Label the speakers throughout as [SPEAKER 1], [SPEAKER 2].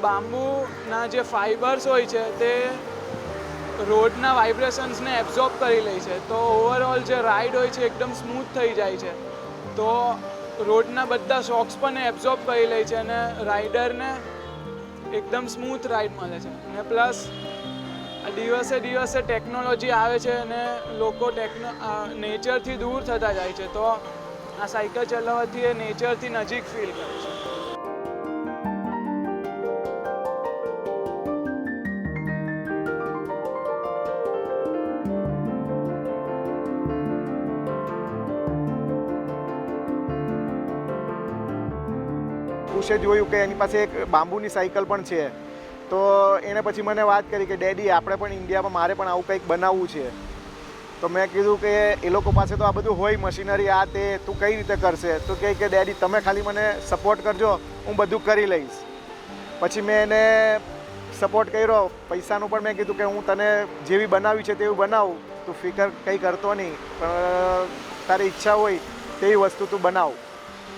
[SPEAKER 1] બાંબુના જે ફાઇબર્સ હોય છે તે રોડના વાઇબ્રેશન્સને એબ્ઝોર્બ કરી લે છે, તો ઓવરઓલ જે રાઇડ હોય છે એકદમ સ્મૂથ થઈ જાય છે. તો રોડના બધા શોક્સ પણ એબ્ઝોર્બ કરી લે છે અને રાઇડરને એકદમ સ્મૂથ રાઇડ મળે છે. અને પ્લસ દિવસે દિવસે ટેકનોલોજી આવે છે અને લોકો નેચરથી દૂર થતા જાય છે, તો આ સાયકલ ચલાવવાથી એ નેચરથી નજીક ફીલ કરે છે.
[SPEAKER 2] કુશે જોયું કે એની પાસે એક બાંબુની સાયકલ પણ છે, તો એણે પછી મને વાત કરી કે ડેડી આપણે પણ ઇન્ડિયામાં મારે પણ આવું કંઈક બનાવવું છે. તો મેં કીધું કે એ લોકો પાસે તો આ બધું હોય મશીનરી આ તે, તું કઈ રીતે કરશે? તો કહે કે ડેડી તમે ખાલી મને સપોર્ટ કરજો, હું બધું કરી લઈશ. પછી મેં એને સપોર્ટ કર્યો, પૈસાનું પણ મેં કીધું કે હું તને જેવી બનાવી છે તેવું બનાવું, તું ફિકર કંઈ કરતો નહીં, પણ તારી ઈચ્છા હોય તેવી વસ્તુ તું બનાવ.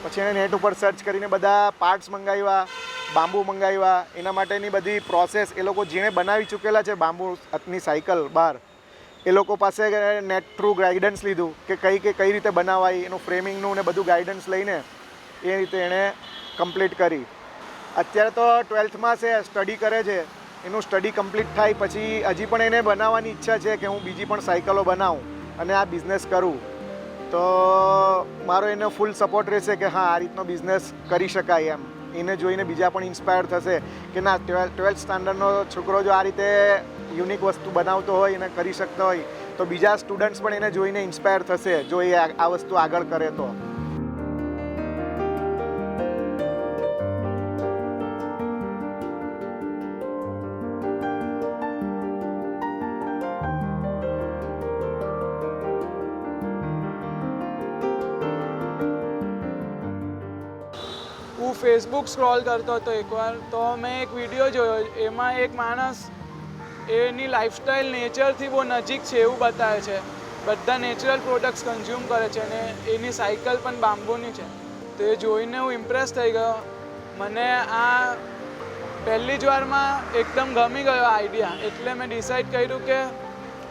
[SPEAKER 2] પછી એને નેટ ઉપર સર્ચ કરીને બધા પાર્ટ્સ મંગાવ્યા, બાંબુ મંગાવ્યા, એના માટેની બધી પ્રોસેસ એ લોકો જેણે બનાવી ચૂકેલા છે બાંબુની સાયકલ બહાર, એ લોકો પાસે નેટ થ્રુ ગાઈડન્સ લીધું કે કઈ રીતે બનાવાય, એનું ફ્રેમિંગનું ને બધું ગાઈડન્સ લઈને એ રીતે એણે કમ્પ્લીટ કરી. અત્યારે તો 12થમાં છે, સ્ટડી કરે છે. એનું સ્ટડી કમ્પ્લીટ થાય પછી હજી પણ એને બનાવવાની ઈચ્છા છે કે હું બીજી પણ સાયકલો બનાવું અને આ બિઝનેસ કરું. તો મારો એને ફૂલ સપોર્ટ રહેશે કે હા આ રીતનો બિઝનેસ કરી શકાય એમ. એને જોઈને બીજા પણ ઇન્સ્પાયર થશે કે ના 12th સ્ટાન્ડર્ડનો છોકરો જો આ રીતે યુનિક વસ્તુ બનાવતો હોય અને કરી શકતો હોય તો બીજા સ્ટુડન્ટ્સ પણ એને જોઈને ઇન્સ્પાયર થશે જો એ આ વસ્તુ આગળ કરે તો.
[SPEAKER 1] હું ફેસબુક સ્ક્રોલ કરતો હતો એકવાર, તો મેં એક વિડીયો જોયો, એમાં એક માણસ એની લાઈફસ્ટાઈલ નેચરથી બહુ નજીક છે એવું બતાવે છે. બધા નેચરલ પ્રોડક્ટ્સ કન્ઝ્યુમ કરે છે અને એની સાયકલ પણ બાંબુની છે. તો એ જોઈને હું ઇમ્પ્રેસ થઈ ગયો. મને આ પહેલી જ વારમાં એકદમ ગમી ગયો આઈડિયા, એટલે મેં ડિસાઈડ કર્યું કે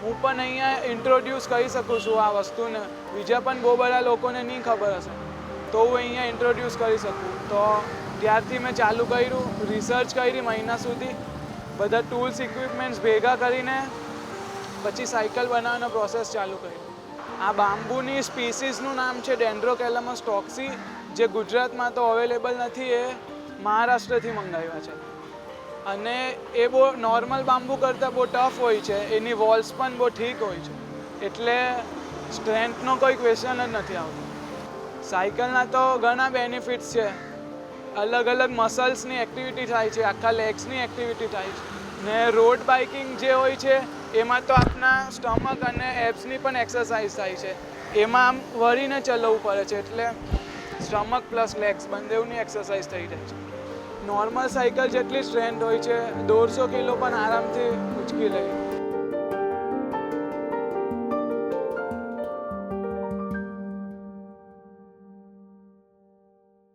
[SPEAKER 1] હું પણ અહીંયા ઇન્ટ્રોડ્યુસ કરી શકું છું આ વસ્તુને. બીજા પણ બહુ બધા લોકોને નહીં ખબર હશે, તો હું અહીંયા ઇન્ટ્રોડ્યુસ કરી શકું. તો ત્યારથી મેં ચાલુ કર્યું, રિસર્ચ કરી મહિના સુધી, બધા ટૂલ્સ ઇક્વિપમેન્ટ્સ ભેગા કરીને પછી સાયકલ બનાવવાનો પ્રોસેસ ચાલુ કર્યો. આ બાંબુની સ્પીસીસનું નામ છે ડેન્ડ્રોકેલેમસ ટોક્સી, જે ગુજરાતમાં તો અવેલેબલ નથી, એ મહારાષ્ટ્રથી મંગાવ્યા છે. અને એ બહુ નોર્મલ બાંબુ કરતાં બહુ ટફ હોય છે, એની વોલ્સ પણ બહુ ઠીક હોય છે, એટલે સ્ટ્રેન્થનો કોઈ ક્વેશ્ચન જ નથી આવતો. સાયકલના તો ઘણા બેનિફિટ્સ છે. અલગ અલગ મસલ્સની એક્ટિવિટી થાય છે, આખા લેગ્સની એક્ટિવિટી થાય છે. ને રોડ બાઇકિંગ જે હોય છે એમાં તો આપણા સ્ટમક અને એબ્સની પણ એક્સરસાઇઝ થાય છે. એમાં આમ વળીને ચલાવવું પડે છે, એટલે સ્ટમક પ્લસ લેગ્સ બંનેની એક્સરસાઇઝ થઈ જાય છે. નોર્મલ સાયકલ જેટલી સ્ટ્રેન્થ હોય છે 150 કિલો પણ આરામથી ઉચકી લે.